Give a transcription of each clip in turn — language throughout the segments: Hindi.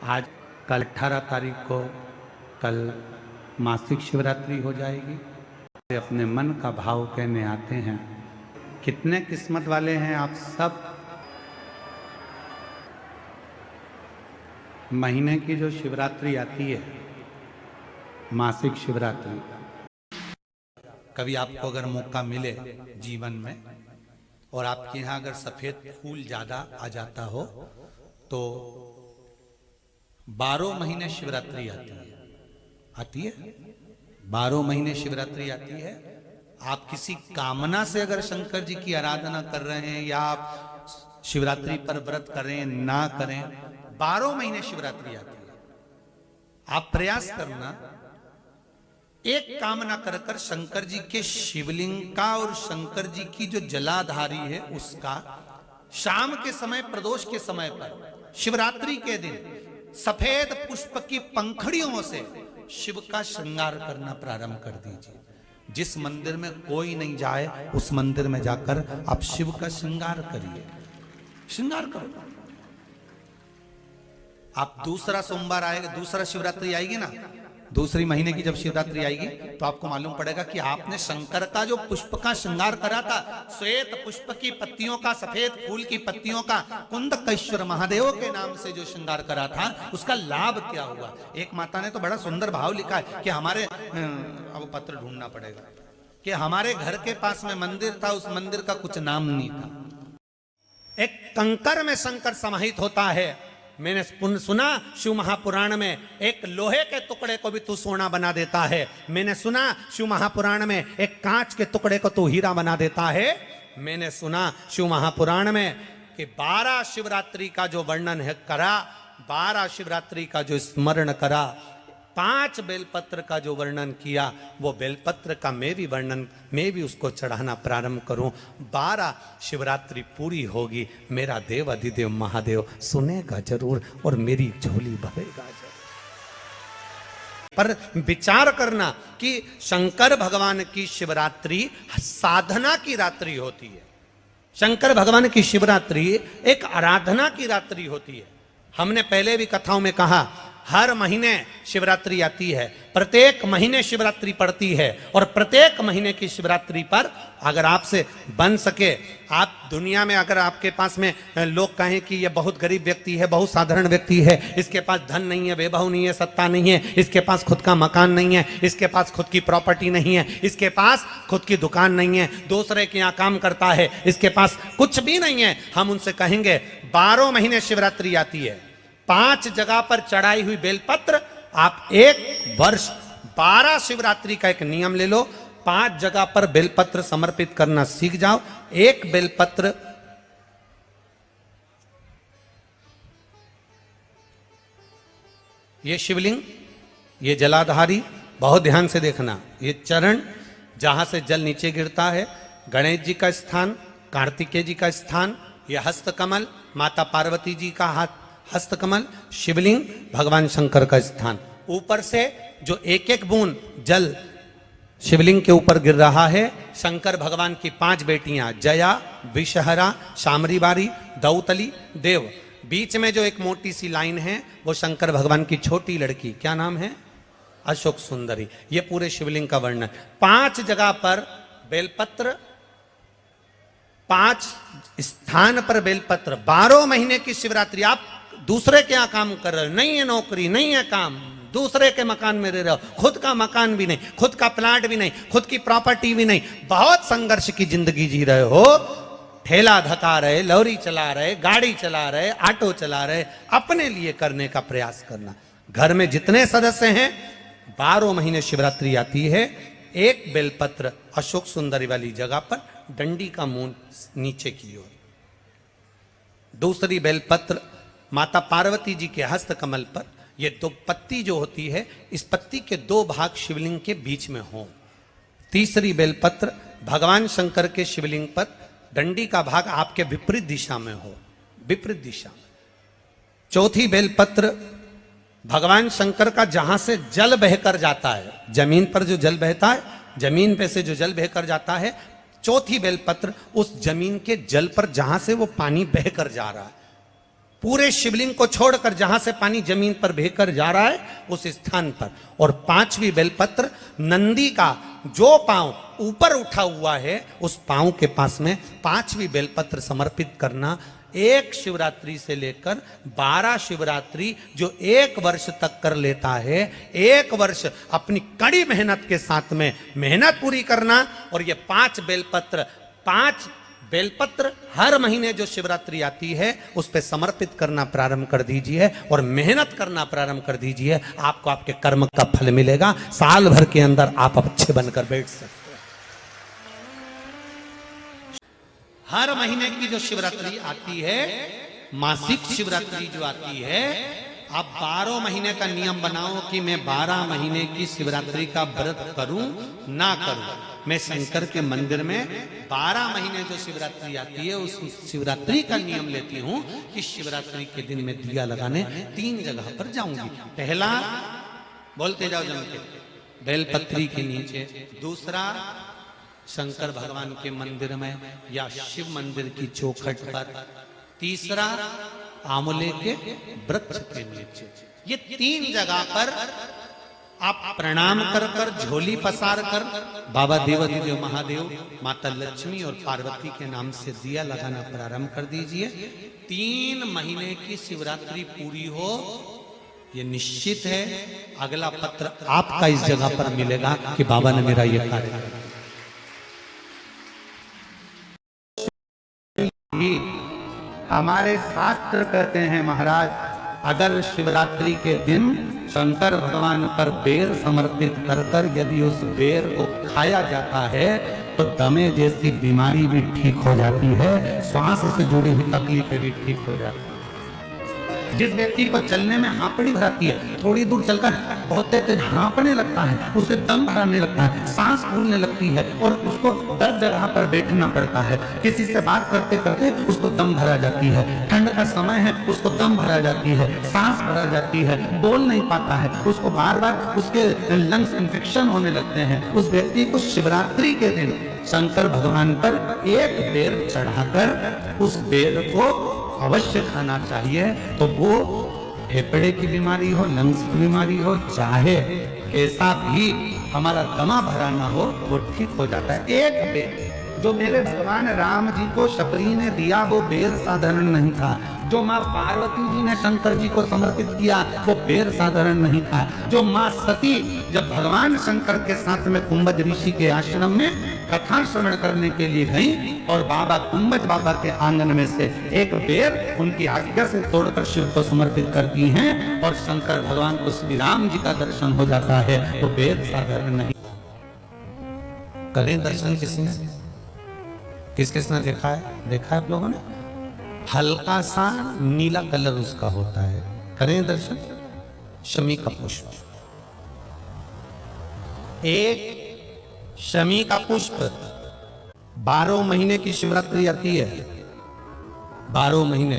आज कल 18 तारीख को कल मासिक शिवरात्रि हो जाएगी। अपने मन का भाव कहने आते हैं। कितने किस्मत वाले हैं आप सब। महीने की जो शिवरात्रि आती है, मासिक शिवरात्रि, कभी आपको अगर मौका मिले जीवन में और आपके यहाँ अगर सफेद फूल ज्यादा आ जाता हो तो 12 महीने शिवरात्रि आती है 12 महीने शिवरात्रि आती है। आप किसी कामना से अगर शंकर जी की आराधना कर रहे हैं या आप शिवरात्रि पर व्रत करें ना करें, 12 महीने शिवरात्रि आती है। आप प्रयास करना, एक कामना कर कर शंकर जी के शिवलिंग का और शंकर जी की जो जलाधारी है उसका शाम के समय, प्रदोष के समय पर, शिवरात्रि के दिन सफेद पुष्प की पंखड़ियों से शिव का श्रृंगार करना प्रारंभ कर दीजिए। जिस मंदिर में कोई नहीं जाए उस मंदिर में जाकर आप शिव का श्रृंगार करिए, श्रृंगार करो। आप दूसरा सोमवार आएगा, दूसरा शिवरात्रि आएगी ना, दूसरी महीने की जब शिवरात्रि आएगी तो आपको मालूम पड़ेगा कि आपने शंकर का जो पुष्प का श्रृंगार करा था, श्वेत पुष्प की पत्तियों का, सफेद फूल की पत्तियों का, कुंदकेश्वर महादेव के नाम से जो श्रृंगार करा था, उसका लाभ क्या हुआ। एक माता ने तो बड़ा सुंदर भाव लिखा है कि हमारे, अब पत्र ढूंढना पड़ेगा, कि हमारे घर के पास में मंदिर था, उस मंदिर का कुछ नाम नहीं था। एक कंकर में शंकर समाहित होता है। मैंने सुना शिव महापुराण में एक लोहे के टुकड़े को भी तू सोना बना देता है। मैंने सुना शिव महापुराण में एक कांच के टुकड़े को तू हीरा बना देता है। मैंने सुना शिव महापुराण में कि 12 शिवरात्रि का जो वर्णन है करा, 12 शिवरात्रि का जो स्मरण करा, 5 बेलपत्र का जो वर्णन किया, वो बेलपत्र का मैं भी उसको चढ़ाना प्रारंभ करूं। 12 शिवरात्रि पूरी होगी, मेरा देव अधिदेव महादेव सुनेगा जरूर और मेरी झोली भरेगा जरूर। पर विचार करना कि शंकर भगवान की शिवरात्रि साधना की रात्रि होती है। शंकर भगवान की शिवरात्रि एक आराधना की रात्रि होती है। हमने पहले भी कथाओं में कहा, हर महीने शिवरात्रि आती है, प्रत्येक महीने शिवरात्रि पड़ती है, और प्रत्येक महीने की शिवरात्रि पर अगर आपसे बन सके, आप दुनिया में अगर आपके पास में लोग कहें कि ये बहुत गरीब व्यक्ति है, बहुत साधारण व्यक्ति है, इसके पास धन नहीं है, वैभव नहीं है, सत्ता नहीं है, इसके पास खुद का मकान नहीं है, इसके पास खुद की प्रॉपर्टी नहीं है, इसके पास खुद की दुकान नहीं है, दूसरे के यहाँ काम करता है, इसके पास कुछ भी नहीं है, हम उनसे कहेंगे 12 महीने शिवरात्रि आती है, 5 जगह पर चढ़ाई हुई बेलपत्र, आप एक वर्ष 12 शिवरात्रि का एक नियम ले लो, 5 जगह पर बेलपत्र समर्पित करना सीख जाओ। एक बेलपत्र, ये शिवलिंग, ये जलाधारी, बहुत ध्यान से देखना, ये चरण जहां से जल नीचे गिरता है, गणेश जी का स्थान, कार्तिकेय जी का स्थान, ये हस्तकमल, माता पार्वती जी का हाथ हस्तकमल, शिवलिंग, भगवान शंकर का स्थान। ऊपर से जो एक एक बूंद जल शिवलिंग के ऊपर गिर रहा है, शंकर भगवान की 5 बेटियां, जया, विषहरा, शामरीबारी, दौतली, देव। बीच में जो एक मोटी सी लाइन है वो शंकर भगवान की छोटी लड़की, क्या नाम है, अशोक सुंदरी। ये पूरे शिवलिंग का वर्णन। 5 जगह पर बेलपत्र, 5 स्थान पर बेलपत्र, 12 महीने की शिवरात्रि। आप दूसरे के यहाँ काम कर रहे हो, नहीं है नौकरी, नहीं है काम, दूसरे के मकान में रह रहे हो, खुद का मकान भी नहीं, खुद का प्लाट भी नहीं, खुद की प्रॉपर्टी भी नहीं, बहुत संघर्ष की जिंदगी जी रहे हो, ठेला धका रहे, लॉरी चला रहे, गाड़ी चला रहे, ऑटो चला रहे, अपने लिए करने का प्रयास करना। घर में जितने सदस्य हैं, 12 महीने शिवरात्रि आती है, एक बेलपत्र अशोक सुंदरी वाली जगह पर, डंडी का मुंह नीचे की ओर। दूसरी बेलपत्र माता पार्वती जी के हस्त कमल पर, ये 2 पत्ती जो होती है, इस पत्ती के 2 भाग शिवलिंग के बीच में हो। तीसरी बेलपत्र भगवान शंकर के शिवलिंग पर, डंडी का भाग आपके विपरीत दिशा में हो, विपरीत दिशा में। चौथी बेलपत्र भगवान शंकर का जहां से जल बहकर जाता है, जमीन पर जो जल बहता है, जमीन पे से जो जल बहकर जाता है, चौथी बेलपत्र उस जमीन के जल पर जहां से वो पानी बहकर जा रहा है, पूरे शिवलिंग को छोड़कर जहां से पानी जमीन पर बहकर जा रहा है उस स्थान पर, और 5वीं बेलपत्र नंदी का जो पांव ऊपर उठा हुआ है उस पांव के पास में 5वीं बेलपत्र समर्पित करना। 1 शिवरात्रि से लेकर 12 शिवरात्रि जो 1 वर्ष तक कर लेता है, 1 वर्ष अपनी कड़ी मेहनत के साथ में मेहनत पूरी करना, और ये 5 बेलपत्र हर महीने जो शिवरात्रि आती है उस पे समर्पित करना प्रारंभ कर दीजिए और मेहनत करना प्रारंभ कर दीजिए। आपको आपके कर्म का फल मिलेगा। साल भर के अंदर आप अच्छे बनकर बैठ सकते हैं। हर महीने की जो शिवरात्रि आती है, मासिक शिवरात्रि जो आती है, आप 12 महीने का नियम बनाओ कि मैं 12 महीने की शिवरात्रि का व्रत करूं ना करूं। मैं शंकर के मंदिर में 12 महीने जो शिवरात्रि आती है उस शिवरात्रि का नियम लेती हूं कि शिवरात्रि के दिन मैं दिया लगाने 3 जगह पर जाऊंगी। पहला, बोलते जाओ जम के, बेलपत्री के नीचे। दूसरा, शंकर भगवान के मंदिर में या शिव मंदिर की चौखट पर। तीसरा, आंवले के वृक्ष के नीचे। ये 3 जगह पर आप प्रणाम कर कर, झोली पसार कर बाबा देवाधिदेव महादेव, माता लक्ष्मी और पार्वती के नाम से दिया लगाना प्रारंभ कर दीजिए। 3 महीने की शिवरात्रि पूरी हो, ये निश्चित है अगला पत्र आपका इस जगह पर मिलेगा कि बाबा ने मेरा ये कार्य किया। हमारे शास्त्र कहते हैं महाराज, अगर शिवरात्रि के दिन शंकर भगवान पर बेर समर्पित कर कर यदि उस बेर को खाया जाता है तो दमे जैसी बीमारी भी ठीक हो जाती है, श्वास से जुड़ी हुई तकलीफें भी ठीक हो जाती है। जिस व्यक्ति को चलने में हाँपड़ी भराती है, थोड़ी दूर चलकर बहुत तेज हाँपने लगता है, उसे दम भराने लगता है, सांस फूलने लगती है और उसको 10 जगह पर बैठना पड़ता है। किसी से बात करते करते उसको दम भरा जाती है, ठंड का समय है उसको दम भरा जाती है, सांस भरा जाती है, बोल नहीं पाता है, उसको बार बार उसके लंग्स इन्फेक्शन होने लगते हैं। उस व्यक्ति को शिवरात्रि के दिन शंकर भगवान पर 1 बेर चढ़ाकर उस बेर को अवश्य खाना चाहिए। तो वो फेफड़े की बीमारी हो, लंग्स की बीमारी हो, चाहे कैसा भी हमारा दमा भरा ना हो, वो ठीक हो जाता है। 1 बेर जो मेरे भगवान राम जी को शबरी ने दिया वो बेर साधारण नहीं था। जो माँ पार्वती जी ने शंकर जी को समर्पित किया वो बेर साधारण नहीं था। जो माँ सती जब भगवान शंकर के साथ में कुंभज ऋषि के आश्रम में कथा श्रवण करने के लिए गई और बाबा कुंभज बाबा के आंगन में से 1 बेर उनकी आज्ञा से तोड़कर शिव को समर्पित करती हैं और शंकर भगवान को श्री राम जी का दर्शन हो जाता है। तो बेर साधारण नहीं। करें दर्शन किसने, किस किसने देखा है? देखा है आप लोगों ने? हल्का सा नीला कलर उसका होता है। करें दर्शन। शमी का पुष्प, एक शमी का पुष्प 12 महीने की शिवरात्रि आती है। 12 महीने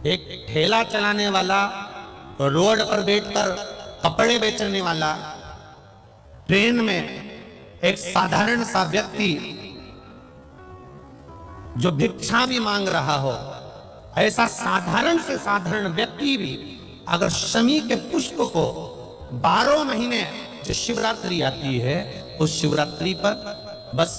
एक ठेला चलाने वाला, रोड पर बैठकर कपड़े बेचने वाला, ट्रेन में एक साधारण सा व्यक्ति जो भिक्षा भी मांग रहा हो, ऐसा साधारण से साधारण व्यक्ति भी अगर शमी के पुष्प को 12 महीने जो शिवरात्रि आती है उस शिवरात्रि पर बस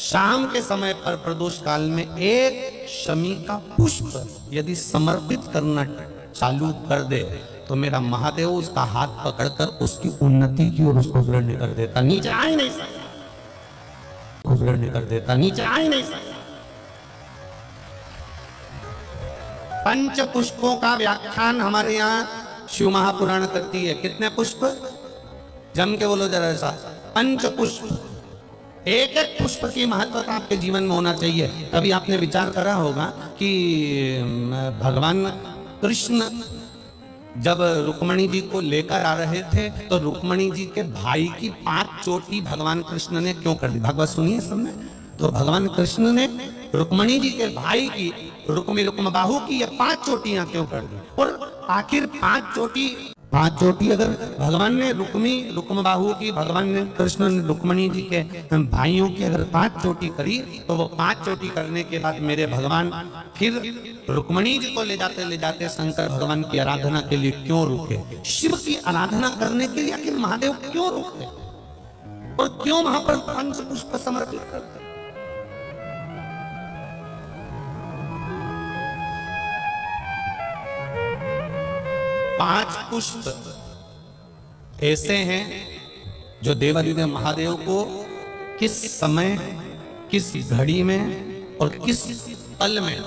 शाम के समय पर प्रदोष काल में 1 शमी का पुष्प यदि समर्पित करना चालू कर दे तो मेरा महादेव उसका हाथ पकड़कर उसकी उन्नति की ओर उसको गुजरने कर देता। नीचे आ ही नहीं सकता, गुजरने कर देता, नीचे आ ही नहीं सकता। 5 पुष्पों का व्याख्यान हमारे यहाँ शिव महापुराण करती है। कितने पुष्प? जम के बोलो जरा सा। 5 पुष्प। एक एक पुष्प की महत्वता आपके जीवन में होना चाहिए। कभी आपने विचार करा होगा कि भगवान कृष्ण जब रुक्मणी जी को लेकर आ रहे थे तो रुक्मणी जी के भाई की 5 चोटी भगवान कृष्ण ने क्यों कर दी? भागवत सुनिए सबने। तो भगवान कृष्ण ने रुक्मणी जी के भाई की रुक्म बाहु की ये 5 चोटियां क्यों कर दी? और आखिर 5 चोटी 5 चोटी अगर भगवान ने रुक्म बाहु की, भगवान ने कृष्ण ने रुक्मणी जी के भाइयों की अगर 5 चोटी करी, तो वो 5 चोटी करने के बाद मेरे भगवान फिर रुक्मणी जी को ले जाते शंकर भगवान की आराधना के लिए क्यों रुके? शिव की आराधना करने के लिए आखिर महादेव क्यों रुके और क्यों वहां पर पंच पुष्प समर्पित करते? पांच पुष्प ऐसे हैं जो देवादिदेव महादेव को किस समय, किस घड़ी में और किस पल में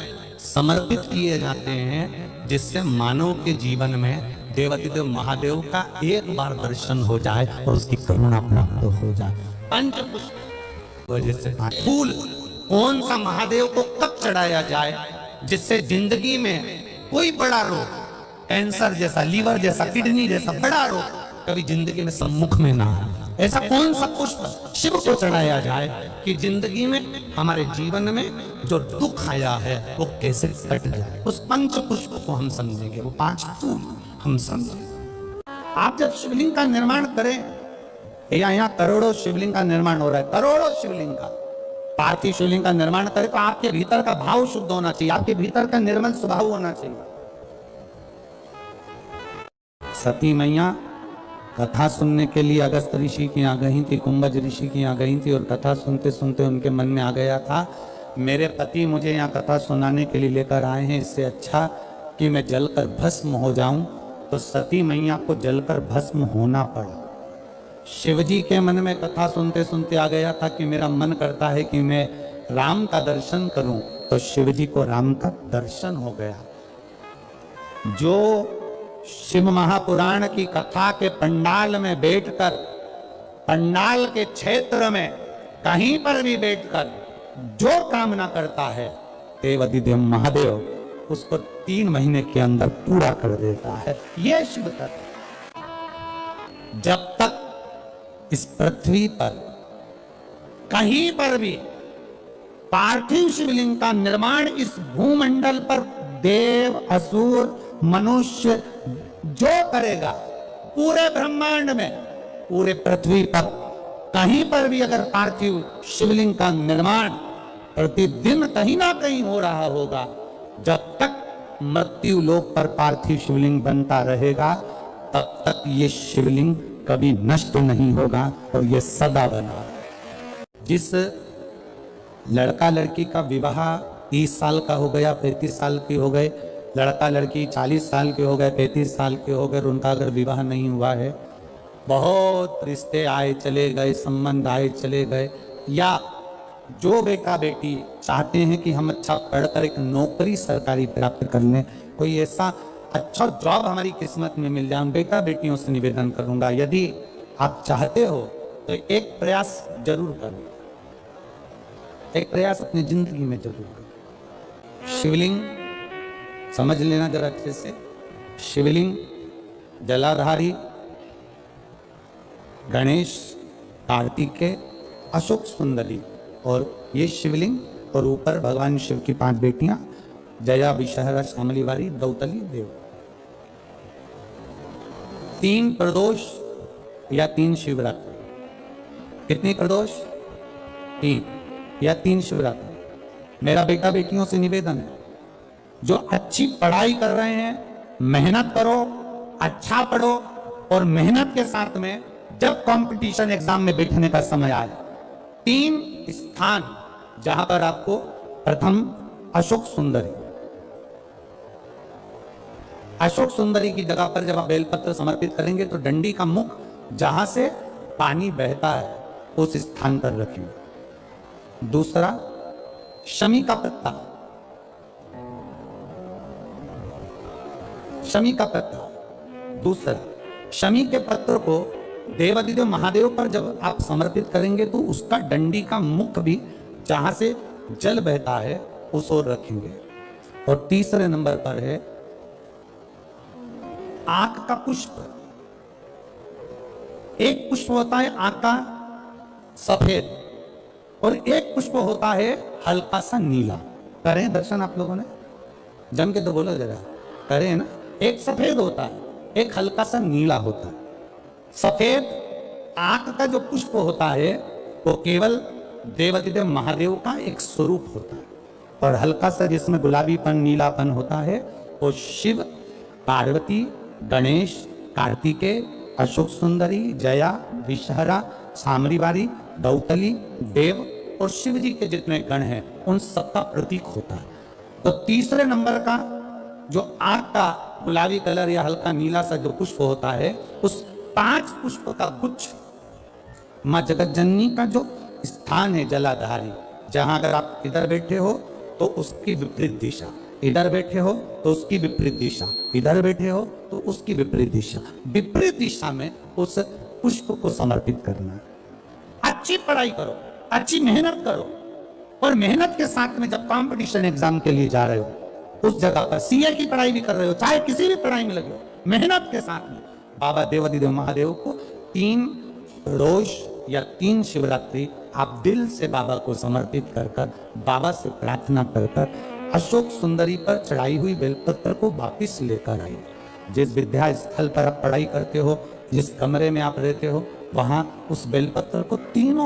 समर्पित किए जाते हैं, जिससे मानव के जीवन में देवादिदेव महादेव का एक बार दर्शन हो जाए और उसकी करुणा प्राप्त हो जाए। पंच पुष्प वजह से फूल कौन सा महादेव को कब चढ़ाया जाए जिससे जिंदगी में कोई बड़ा रोग, कैंसर जैसा, लीवर जैसा, किडनी जैसा बड़ा रोग कभी जिंदगी में सम्मुख में ना आए। ऐसा कौन सा पुष्प शिव को चढ़ाया जाए कि जिंदगी में, हमारे जीवन में जो दुख आया है वो कैसे कट जाए। उस पंच पुष्प को हम समझेंगे, वो 5 फूल हम समझेंगे। आप जब शिवलिंग का निर्माण करें, यहाँ करोड़ों शिवलिंग का निर्माण हो रहा है, करोड़ों शिवलिंग का, पार्थिव शिवलिंग का निर्माण करें तो आपके भीतर का भाव शुद्ध होना चाहिए, आपके भीतर का निर्मल स्वभाव होना चाहिए। सती मैया कथा सुनने के लिए अगस्त ऋषि की यहाँ गई थी, कुंभज ऋषि की यहाँ गई थी और कथा सुनते सुनते उनके मन में आ गया था, मेरे पति मुझे यहाँ कथा सुनाने के लिए लेकर आए हैं, इससे अच्छा कि मैं जलकर भस्म हो जाऊं। तो सती मैया को जलकर भस्म होना पड़ा। शिवजी के मन में कथा सुनते सुनते आ गया था कि मेरा मन करता है कि मैं राम का दर्शन करूं, तो शिवजी को राम का दर्शन हो गया। जो शिव महापुराण की कथा के पंडाल में बैठकर, पंडाल के क्षेत्र में कहीं पर भी बैठकर जो कामना करता है, देवादिदेव महादेव उसको 3 महीने के अंदर पूरा कर देता है। यह शिव कथा। जब तक इस पृथ्वी पर कहीं पर भी पार्थिव शिवलिंग का निर्माण इस भूमंडल पर देव, असुर, मनुष्य जो करेगा, पूरे ब्रह्मांड में, पूरे पृथ्वी पर कहीं पर भी अगर पार्थिव शिवलिंग का निर्माण प्रतिदिन कहीं ना कहीं हो रहा होगा, जब तक मृत्यु लोक पर पार्थिव शिवलिंग बनता रहेगा, तब तक ये शिवलिंग कभी नष्ट नहीं होगा और ये सदा बना। जिस लड़का लड़की का विवाह 30 साल का हो गया, 35 साल के हो गए, लड़का लड़की 40 साल के हो गए, 35 साल के हो गए, उनका अगर विवाह नहीं हुआ है, बहुत रिश्ते आए चले गए, संबंध आए चले गए, या जो बेटा बेटी चाहते हैं कि हम अच्छा पढ़कर एक नौकरी सरकारी प्राप्त कर लें, कोई ऐसा अच्छा जॉब हमारी किस्मत में मिल जाए, बेटा बेटियों से निवेदन करूंगा, यदि आप चाहते हो तो एक प्रयास जरूर करें, एक प्रयास अपनी जिंदगी में जरूर करें। शिवलिंग समझ लेना जरा अच्छे से, शिवलिंग जलाधारी गणेश, कार्तिकेय, अशोक सुंदरी, और ये शिवलिंग, और ऊपर भगवान शिव की 5 बेटियां, जया, विषहरा, श्यामली वाली, द्रौपदी, देव। 3 प्रदोष या 3 शिवरात्रि। कितनी प्रदोष? 3 या 3 शिवरात्रि। मेरा बेटा बेटियों से निवेदन है, जो अच्छी पढ़ाई कर रहे हैं, मेहनत करो, अच्छा पढ़ो, और मेहनत के साथ में जब कंपटीशन एग्जाम में बैठने का समय आए, 3 स्थान जहां पर आपको, प्रथम अशोक सुंदरी, अशोक सुंदरी की जगह पर जब आप बेलपत्र समर्पित करेंगे तो डंडी का मुख जहां से पानी बहता है उस स्थान पर रखेंगे। दूसरा, शमी का पत्ता, शमी का पत्ता। दूसरा, शमी के पत्र को देवादिदेव महादेव पर जब आप समर्पित करेंगे तो उसका डंडी का मुख भी जहां से जल बहता है उस ओर रखेंगे। और तीसरे नंबर पर है आंख का पुष्प। एक पुष्प होता है आंख का सफेद, और एक पुष्प होता है हल्का सा नीला। करें दर्शन आप लोगों ने? जम के तो बोलो जरा, करें ना। एक सफेद होता है एक हल्का सा नीला होता है। सफेद आंख का जो पुष्प होता है वो केवल देवाधिदेव महादेव का एक स्वरूप होता है, और हल्का सा जिसमें गुलाबीपन नीलापन होता है वो शिव, पार्वती, गणेश, कार्तिकेय, अशोक सुंदरी, जया, विषहरा, सामरीवारी, गौतली, देव और शिव जी के जितने गण हैं उन सबका प्रतीक होता है। तो तीसरे नंबर का जो आंख का गुलाबी कलर या हल्का नीला सा जो पुष्प होता है, उस 5 पुष्प का गुच्छ मां जगतजननी का जो स्थान है जलाधारी, जहां अगर आप इधर बैठे हो तो उसकी विपरीत दिशा, इधर बैठे हो तो उसकी विपरीत दिशा, इधर बैठे हो तो उसकी विपरीत दिशा, विपरीत दिशा में उस पुष्प को समर्पित करना। अच्छी पढ़ाई करो, अच्छी मेहनत करो, और मेहनत के साथ में जब कंपटीशन एग्जाम के लिए जा रहे हो, उस जगह पर सीए की पढ़ाई भी कर रहे हो, चाहे किसी भी पढ़ाई में लगे हो, मेहनत के साथ में बाबा देवाधिदेव महादेव को 3 रोज या 3 शिवरात्रि आप दिल से बाबा को समर्पित कर कर, बाबा से प्रार्थना कर कर अशोक सुंदरी पर चढ़ाई हुई बेलपत्र को वापिस लेकर आइए। जिस विद्या स्थल पर आप पढ़ाई करते हो, जिस कमरे में आप रहते हो, वहां उस बेलपत्र को 3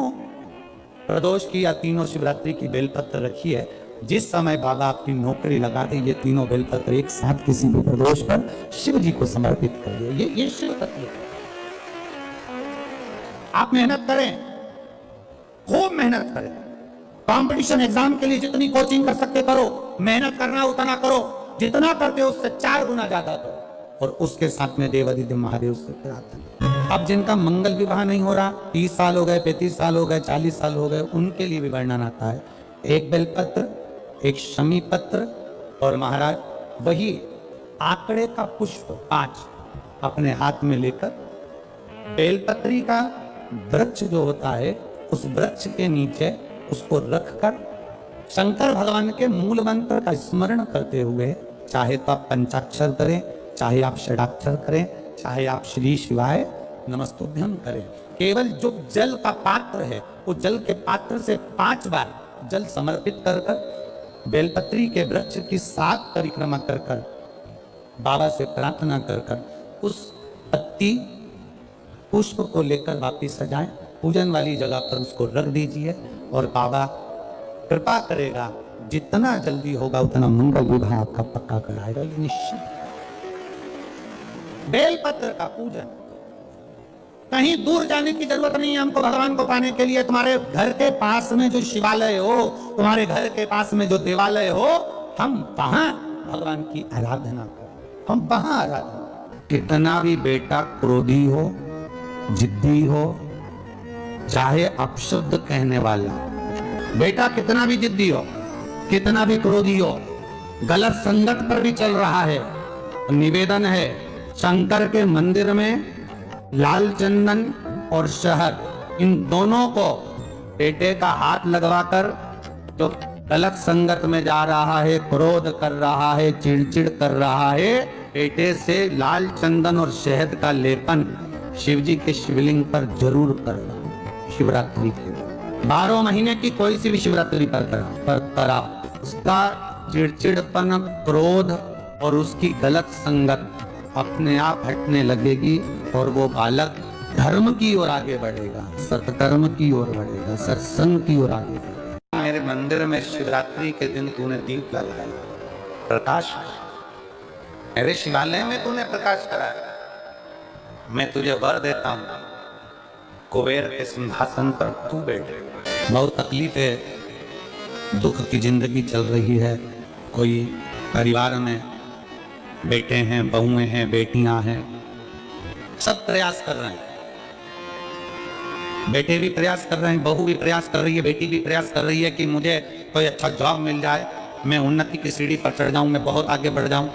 प्रदोष की या 3 शिवरात्रि की बेलपत्र रखी है। जिस समय बाबा आपकी नौकरी लगा दे, ये 3 बेलपत्र एक साथ किसी भी प्रदोष पर शिव जी को समर्पित करिए। ये शिव तत्व है। आप मेहनत करें, खूब मेहनत करें, कंपटीशन एग्जाम के लिए जितनी कोचिंग कर सकते करो, मेहनत करना उतना करो, जितना करते हो उससे 4 गुना ज्यादा करो, और उसके साथ में देवाधिदेव महादेव से प्रार्थना। अब जिनका मंगल विवाह नहीं हो रहा, 30 साल हो गए, 35 साल हो गए, 40 साल हो गए, उनके लिए भी वर्णन आता है। एक बेलपत्र, एक शमी पत्र, और महाराज वही आंकड़े का पुष्प 5 अपने हाथ में लेकर बेलपत्री का वृक्ष जो होता है, उस वृक्ष के नीचे उसको रखकर शंकर भगवान के मूल मंत्र का स्मरण करते हुए, चाहे तो आप पंचाक्षर करें, चाहे आप षडाक्षर करें, चाहे आप श्री शिवाय नमस्तुभ्यम करें, केवल जो जल का पात्र है वो जल के पात्र से 5 बार जल समर्पित कर कर बेलपत्री के वृक्ष की 7 परिक्रमा कर कर बाबा से प्रार्थना कर कर उस पत्ती पुष्प को लेकर वापिस सजाएं, पूजन वाली जगह पर उसको रख दीजिए, और बाबा कृपा करेगा, जितना जल्दी होगा उतना मंगल विवाह आपका पक्का कराएगा निश्चित। बेलपत्र का पूजन, कहीं दूर जाने की जरूरत नहीं है हमको भगवान को पाने के लिए। तुम्हारे घर के पास में जो शिवालय हो, तुम्हारे घर के पास में जो देवालय हो, हम वहां भगवान की आराधना करें, हम वहां आराधना। कितना भी बेटा क्रोधी हो, जिद्दी हो, चाहे अपशब्द कहने वाला बेटा कितना भी जिद्दी हो, कितना भी क्रोधी हो, गलत संगत पर भी चल रहा है, निवेदन है शंकर के मंदिर में लाल चंदन और शहद, इन दोनों को बेटे का हाथ लगवाकर, जो गलत संगत में जा रहा है, क्रोध कर रहा है, चिड़चिड़ कर रहा है, बेटे से लाल चंदन और शहद का लेपन शिव जी के शिवलिंग पर जरूर करना। शिवरात्रि के 12 महीने की कोई सी भी शिवरात्रि पर करा, उसका चिड़चिड़पन, क्रोध और उसकी गलत संगत अपने आप हटने लगेगी, और वो बालक धर्म की ओर आगे बढ़ेगा, सत्कर्म की ओर बढ़ेगा, सत्संग की ओर आगे बढ़ेगा। मेरे मंदिर में शिवरात्रि के दिन तूने दीप लगाया, प्रकाश, मेरे शिवालय में तूने प्रकाश कराया, मैं तुझे वर देता हूं, कुबेर के सिंहासन पर तू बैठे। बहुत तकलीफ है, दुख की जिंदगी चल रही है, कोई परिवार में बेटे हैं, बहुएं हैं, बेटियां हैं, सब प्रयास कर रहे हैं, बेटे भी प्रयास कर रहे हैं, बहू भी प्रयास कर रही है, बेटी भी प्रयास कर रही है कि मुझे कोई अच्छा जॉब मिल जाए, मैं उन्नति की सीढ़ी पर चढ़ जाऊं, मैं बहुत आगे बढ़ जाऊं।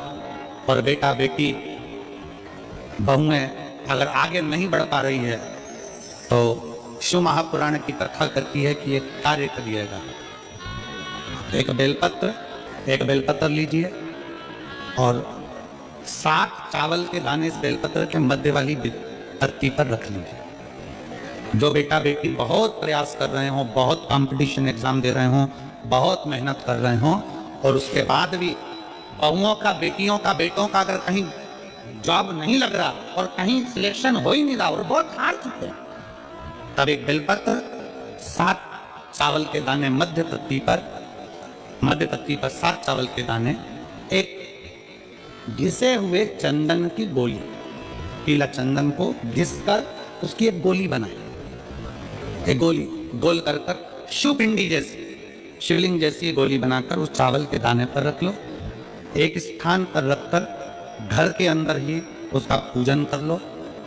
और बेटा बेटी बहुएं अगर आगे नहीं बढ़ पा रही है तो शिव महापुराण की कथा करती है कि एक कार्य करिएगा, एक बेलपत्र लीजिए और 7 चावल के दाने इस बेलपत्र के मध्य वाली पत्ती पर रख लीजिए। जो बेटा बेटी बहुत प्रयास कर रहे हो, बहुत कंपटीशन एग्जाम दे रहे हो, बहुत मेहनत कर रहे हो, और उसके बाद भी बहुओं का, बेटियों का, बेटों का अगर कहीं जॉब नहीं लग रहा और कहीं सिलेक्शन हो ही नहीं रहा और बहुत हार चुके हैं, तब एक बेलपत्र 7 चावल के दाने मध्य पत्ती पर 7 चावल के दाने, एक घिसे हुए चंदन की गोली, पीला चंदन को घिसकर उसकी एक गोली बनाए, एक गोली गोल कर शिवपिंडी जैसी, शिवलिंग जैसी गोली बनाकर उस चावल के दाने पर रख लो। एक स्थान पर रखकर घर के अंदर ही उसका पूजन कर लो।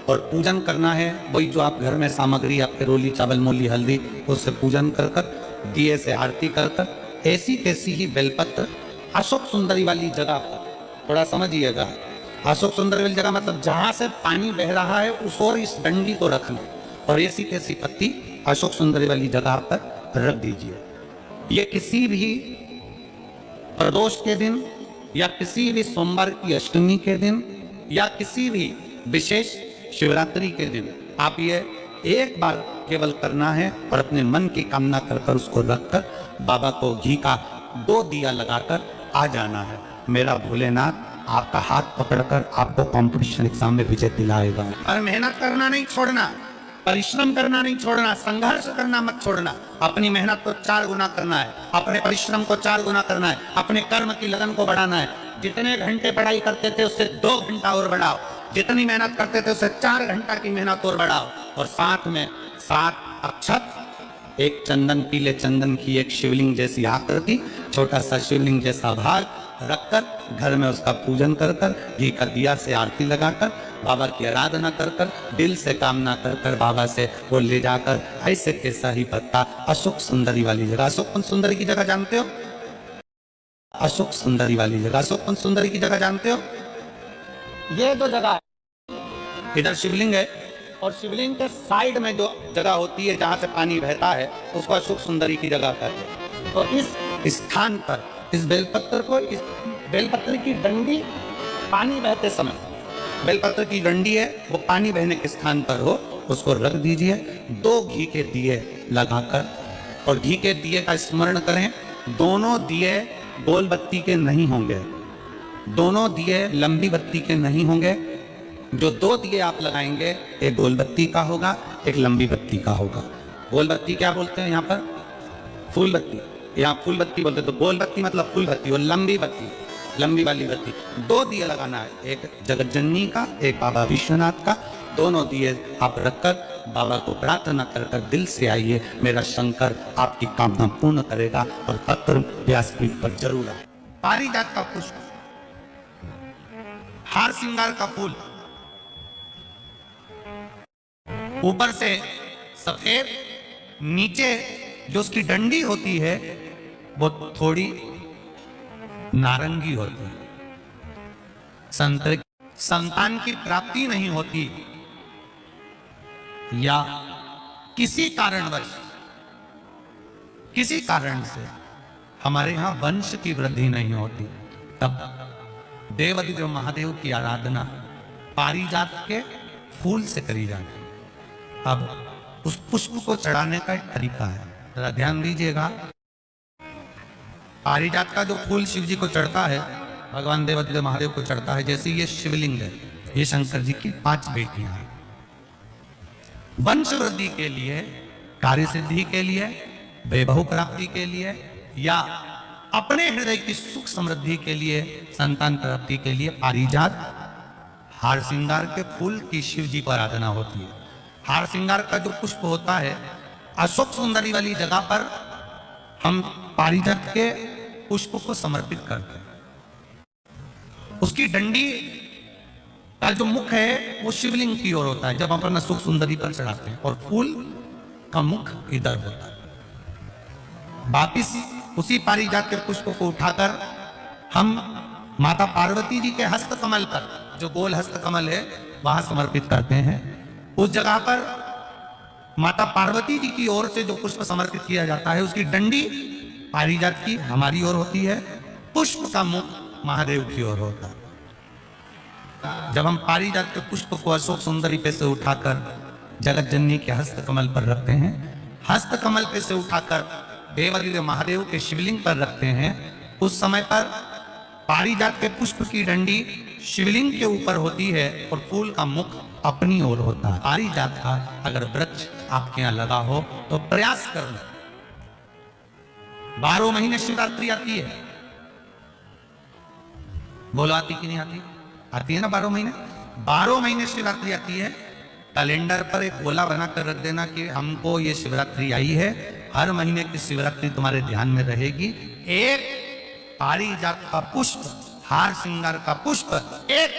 और पूजन करना है वही जो आप घर में सामग्री, आपके रोली, चावल, मूली, हल्दी, उससे पूजन कर दिए से आरती कर ऐसी तैसी ही बेलपत्र अशोक सुंदरी वाली जगह पर, थोड़ा समझिएगा, अशोक सुंदरी वाली जगह मतलब जहां से पानी बह रहा है उस और इस डंडी को रखना और ऐसी तैसी पत्ती अशोक सुंदरी वाली जगह पर रख दीजिए। ये किसी भी प्रदोष के दिन या किसी भी सोमवार की अष्टमी के दिन या किसी भी विशेष शिवरात्रि के दिन आप ये एक बार केवल करना है और अपने मन की कामना कर उसको रखकर बाबा को घी का 2 दिया लगाकर आ जाना है। मेरा भोलेनाथ आपका हाथ पकड़कर आपको कंपटीशन एग्जाम में विजय दिलाएगा। और मेहनत करना नहीं छोड़ना, परिश्रम करना नहीं छोड़ना, संघर्ष करना मत छोड़ना। अपनी मेहनत को 4 गुना करना है, अपने परिश्रम को 4 गुना करना है, अपने कर्म की लगन को बढ़ाना है। जितने घंटे पढ़ाई करते थे उससे 2 घंटा और बढ़ाओ, जितनी मेहनत करते थे उससे 4 घंटा की मेहनत और बढ़ाओ। और साथ में 7 अक्षत, एक चंदन, पीले चंदन की एक शिवलिंग जैसी आकृति, छोटा सा शिवलिंग जैसा भाग रखकर घर में उसका पूजन कर घी का दिया से आरती लगाकर बाबा की आराधना कर दिल से कामना कर बाबा से वो ले जाकर ऐसे कैसा ही पत्ता अशोक सुंदरी वाली जगह, अशोक सुंदरी की जगह जानते हो, अशोक सुंदरी वाली जगह, अशोक सुंदरी की जगह जानते हो, ये जो जगह है इधर शिवलिंग है और शिवलिंग के साइड में जो जगह होती है जहां से पानी बहता है उसको अशोक सुंदरी की जगह कहते हैं। तो इस स्थान पर इस बेलपत्र को, इस बेलपत्र की डंडी पानी बहते समय, बेलपत्र की डंडी है वो पानी बहने के स्थान पर हो, उसको रख दीजिए। 2 घी के दिए लगाकर और घी के दिए का स्मरण करें। दोनों दिए गोल बत्ती के नहीं होंगे, दोनों दिए लंबी बत्ती के नहीं होंगे। जो 2 दिए आप लगाएंगे एक गोल बत्ती का होगा, एक लंबी बत्ती का होगा। गोल बत्ती क्या बोलते हैं यहाँ पर? फूल बत्ती, यहाँ फूल बत्ती बोलते हैं। तो गोल बत्ती मतलब फूल बत्ती और लंबी बत्ती, लंबी वाली बत्ती। 2 दिए लगाना है, एक जगत जननी का, एक बाबा विश्वनाथ का। दोनों दिए आप रखकर बाबा को प्रार्थना कर दिल से आइए, मेरा शंकर आपकी कामना पूर्ण करेगा। और पत्र व्यासपीठ पर जरूर आए। पारिजात का पुष्प, हार श्रृंगार का फूल, ऊपर से सफेद, नीचे जो उसकी डंडी होती है वो थोड़ी नारंगी होती है। संतान की प्राप्ति नहीं होती या किसी कारणवश, किसी कारण से हमारे यहां वंश की वृद्धि नहीं होती, तब देवाधिदेव महादेव की आराधना पारिजात के फूल से करी जाती है। अब उस पुष्प को चढ़ाने का एक तरीका है, जरा ध्यान दीजिएगा। पारिजात का जो फूल शिव जी को चढ़ता है, भगवान देवाधिदेव महादेव को चढ़ता है। जैसे ये शिवलिंग है, ये शंकर जी की 5 बेटियां हैं। वंश वृद्धि के लिए, कार्य सिद्धि के लिए, वैभव प्राप्ति के लिए या अपने हृदय की सुख समृद्धि के लिए, संतान प्राप्ति के लिए पारिजात हार श्रृंगार के फूल की शिव जी को आराधना होती है। हार श्रृंगार का जो पुष्प होता है, अशोक सुंदरी वाली जगह पर हम पारिजात के पुष्प को समर्पित करते हैं। उसकी डंडी का जो मुख है वो शिवलिंग की ओर होता है जब हम अपना अशोक सुंदरी पर चढ़ाते हैं, और फूल का मुख इधर होता है। वापिस उसी पारिजात के पुष्प को उठाकर हम माता पार्वती जी के हस्त कमल पर, जो गोल हस्त कमल है, वहां समर्पित करते हैं। उस जगह पर माता पार्वती जी की ओर से जो पुष्प समर्पित किया जाता है, उसकी डंडी पारिजात की हमारी ओर होती है, पुष्प का मुख महादेव की ओर होता है। जब हम पारिजात के पुष्प को अशोक सुंदरी पे से उठाकर जगत जननी के हस्त कमल पर रखते हैं, हस्त कमल पे से उठाकर देवाधिदेव महादेव के शिवलिंग पर रखते हैं, उस समय पर पारिजात के पुष्प की डंडी शिवलिंग के ऊपर होती है और फूल का मुख अपनी ओर होता है। पारिजात का अगर वृक्ष आपके यहाँ लगा हो तो प्रयास करना। 12 महीने शिवरात्रि आती है, बोलो आती कि नहीं आती? आती है ना 12 महीने। 12 महीने शिवरात्रि आती है। कैलेंडर पर एक गोला बनाकर रख देना कि हमको ये शिवरात्रि आई है, हर महीने की शिवरात्रि तुम्हारे ध्यान में रहेगी। एक पारिजात का पुष्प, हार श्रृंगार का पुष्प एक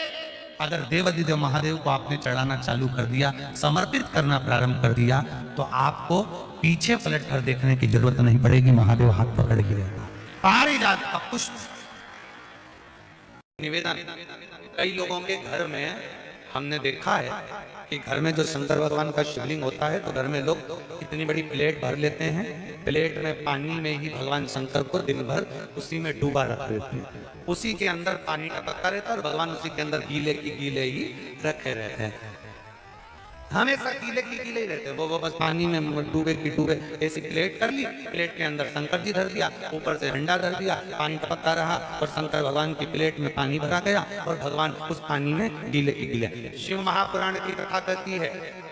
अगर देवाधिदेव महादेव को आपने चढ़ाना चालू कर दिया, समर्पित करना प्रारंभ कर दिया, तो आपको पीछे पलट कर देखने की जरूरत नहीं पड़ेगी, महादेव हाथ पकड़ के रहेगा। पारिजात का पुष्प निवेदन। कई लोगों के घर में हमने देखा है कि घर में जो शंकर भगवान का शिवलिंग होता है तो घर में लोग इतनी बड़ी प्लेट भर लेते हैं, प्लेट में पानी में ही भगवान शंकर को दिन भर उसी में डूबा रख देते हैं, उसी के अंदर पानी टपकता रहता है और भगवान उसी के अंदर गीले की गीले ही रखे रहते हैं, हमेशा गीले की गीले ही रहते हैं। वो बस पानी में डूबे की डूबे। ऐसी प्लेट कर ली, प्लेट के अंदर शंकर जी धर दिया, ऊपर से हंडा धर दिया, पानी टपकता रहा और शंकर भगवान की प्लेट में पानी भरा गया और भगवान उस पानी में गीले की गीले। शिव महापुराण की कथा कहती है,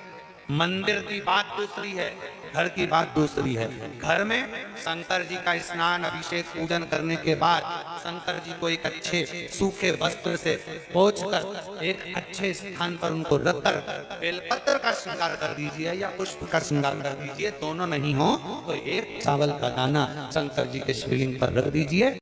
मंदिर की बात दूसरी है, घर की बात दूसरी है। घर में शंकर जी का स्नान अभिषेक पूजन करने के बाद शंकर जी को एक अच्छे सूखे वस्त्र से पोंछकर एक अच्छे स्थान पर उनको रखकर बेलपत्र का श्रृंगार कर दीजिए या पुष्प का श्रृंगार कर दीजिए। दोनों नहीं हो तो एक चावल का दाना शंकर जी के शिवलिंग पर रख दीजिए।